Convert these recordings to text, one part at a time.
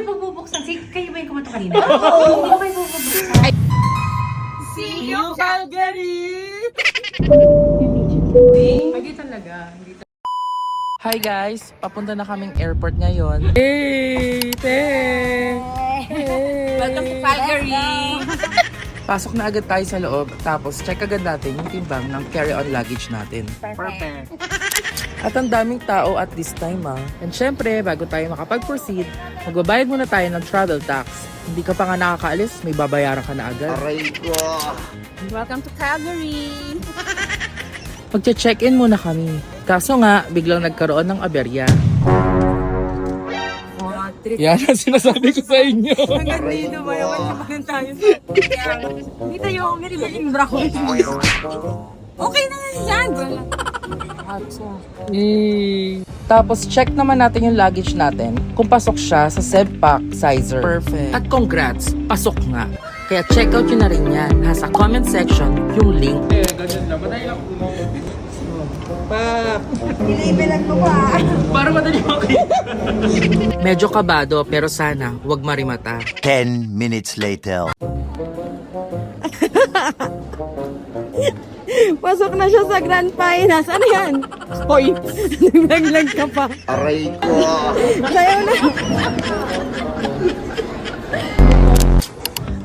kayo pagbubuksan? Kayo ba yung kumato kanina? Oo. Hindi ko kayo pagbubuksan. See you, Calgary! Hindi talaga. Hi guys, papunta na kaming airport ngayon. Hey! Welcome to Calgary! Pasok na agad tayo sa loob, tapos check agad natin yung timbang ng carry-on luggage natin. Perfect. At ang daming tao at this time And syempre, bago tayo makapag-proceed, magbabayad muna tayo ng travel tax. Hindi ka pa nga nakakaalis, may babayaran ka na agad. Aray ko! Welcome to Calgary! Magche-check-in muna kami. Kaso nga, biglang nagkaroon ng aberya. Yan ang sinasabi ko sa inyo. Hanggang dito ba naman naman tayo? Hindi tayo umirin-bra ko. Okay na yan! Tapos check naman natin yung luggage natin kung pasok siya sa Sebpack Sizer. Perfect. At congrats, pasok nga. Kaya check out yun na rin yan. Nasa comment section yung link. Ganyan na. Matay lang po. Iniibilan ko pa. Para madali Medyo kabado pero sana wag marimata. 10 minutes later. Pasok na siya sa Grand Painas. Ano yan? Hoy, naglag ka pa. Aray ko! Sayaw na.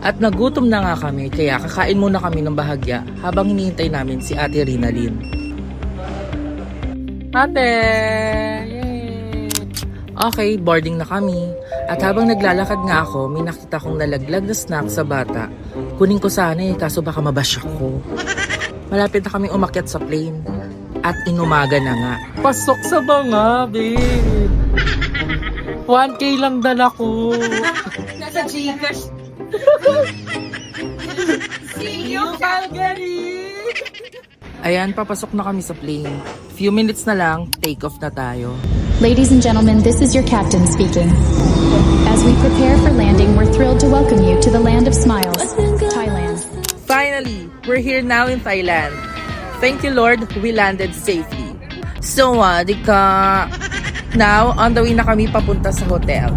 At nagutom na nga kami kaya kakain muna kami ng bahagya habang hinihintay namin si Ate Rinalyn. Ate! Yay! Okay, boarding na kami. At habang naglalakad nga ako, may nakita kong nalaglag na snack sa bata. Kunin ko sana kaso baka mabash ako. Malapit na kami umakyat sa plane. At inumaga na nga. Pasok sa banga, babe! 1K lang dala ko. Nasa Gcash. See you, Calgary! Ayan, papasok na kami sa plane. Few minutes na lang, take off na tayo. Ladies and gentlemen, this is your captain speaking. As we prepare for landing, we're thrilled to welcome you to the land of smiles, Thailand. Finally, we're here now in Thailand. Thank you, Lord, we landed safely. So, now, on the way na kami papunta sa hotel.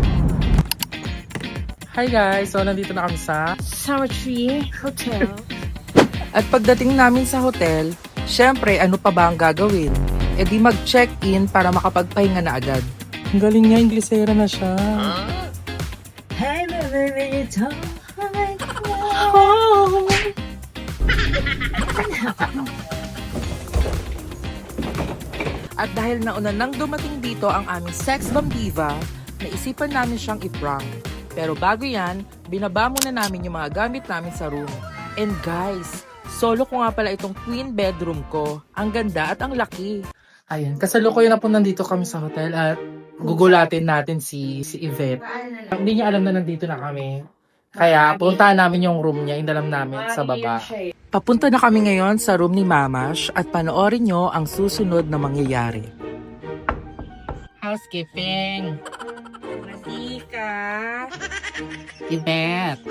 Hi guys, so nandito na kami sa Summer Tree Hotel. At pagdating namin sa hotel, syempre ano pa ba ang gagawin? E di mag-check-in para makapagpahinga na agad. Ang galing niya, Inglesera na siya. Hey, baby, it's all right. At dahil nauna nang dumating dito ang aming sex bomb diva, naisipan namin siyang i-prank. Pero bago yan, binaba muna namin yung mga gamit namin sa room. And guys, solo ko nga pala itong twin bedroom ko. Ang ganda at ang laki. Ayan, kasalukuyan na po nandito kami sa hotel at gugulatin natin si Yvette. Hindi niya alam na nandito na kami. Kaya puntahan namin yung room niya, inalam namin sa baba. Papunta na kami ngayon sa room ni Mamash at panoorin nyo ang susunod na mangyayari. Housekeeping. Masika. Yvette.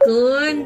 Kun.